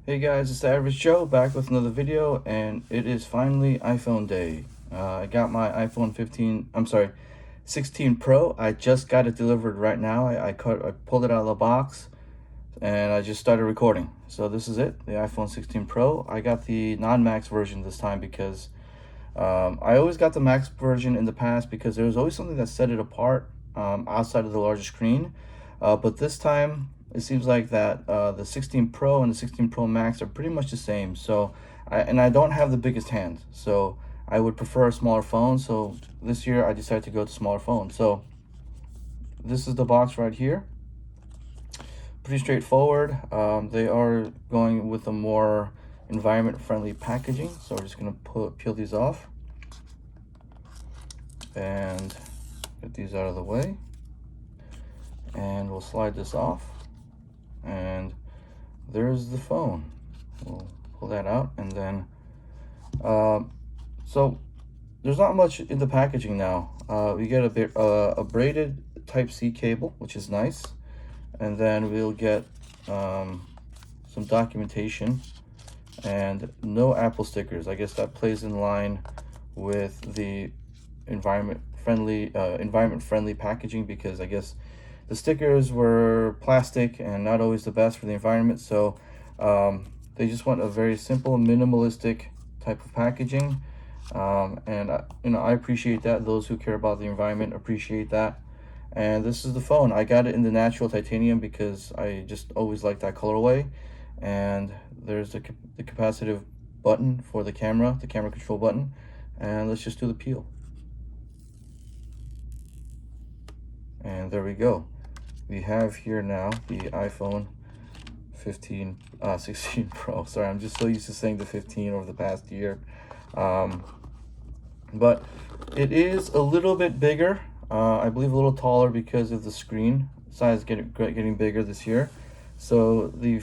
Hey guys, it's the Average Joe back with another video, and it is finally iPhone day. I got my iPhone 16 Pro. I just got it delivered right now. I pulled it out of the box and I just started recording. So this is it, the iPhone 16 Pro. I got the non-max version this time because I always got the max version in the past because there was always something that set it apart outside of the larger screen. But this time, it seems like that the 16 Pro and the 16 Pro Max are pretty much the same. So, I don't have the biggest hand, so I would prefer a smaller phone. So this year, I decided to go to smaller phone. So this is the box right here. Pretty straightforward. They are going with a more environment-friendly packaging. So we're just gonna peel these off and get these out of the way. And we'll slide this off, and there's the phone. We'll pull that out, and then so there's not much in the packaging now. We get a braided Type-C cable, which is nice, and then we'll get some documentation and no Apple stickers. I guess that plays in line with the environment friendly packaging, because I guess the stickers were plastic and not always the best for the environment. So they just want a very simple, minimalistic type of packaging. And I appreciate that. Those who care about the environment appreciate that. And this is the phone. I got it in the natural titanium because I just always liked that colorway. And there's the capacitive button for the camera control button. And let's just do the peel. And there we go. We have here now the iPhone 16 Pro. Sorry, I'm just so used to saying the 15 over the past year. But it is a little bit bigger. I believe a little taller because of the screen size getting bigger this year. So the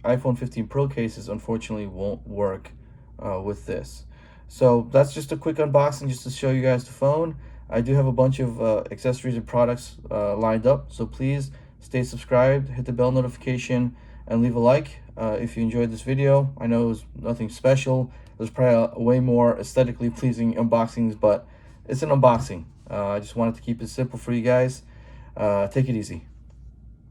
iPhone 15 Pro cases unfortunately won't work with this. So that's just a quick unboxing just to show you guys the phone. I do have a bunch of accessories and products lined up, so please stay subscribed, hit the bell notification, and leave a like if you enjoyed this video. I know it was nothing special. There's probably way more aesthetically pleasing unboxings, but it's an unboxing. I just wanted to keep it simple for you guys. Take it easy.